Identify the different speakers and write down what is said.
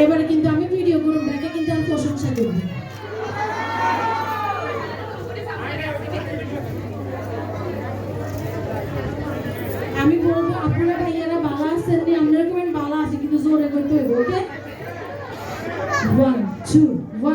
Speaker 1: এবারে কিন্তু আমি ভিডিও করব, ব্যাকে কিন্তু আর প্রশংসা করব। আমি বলবো আপনারা ভাইয়ারা ভালো আছেন নি, আমরা কমেন্ট ভালো আছে কিন্তু জোরে করতে হবে। ওকে 1 2 1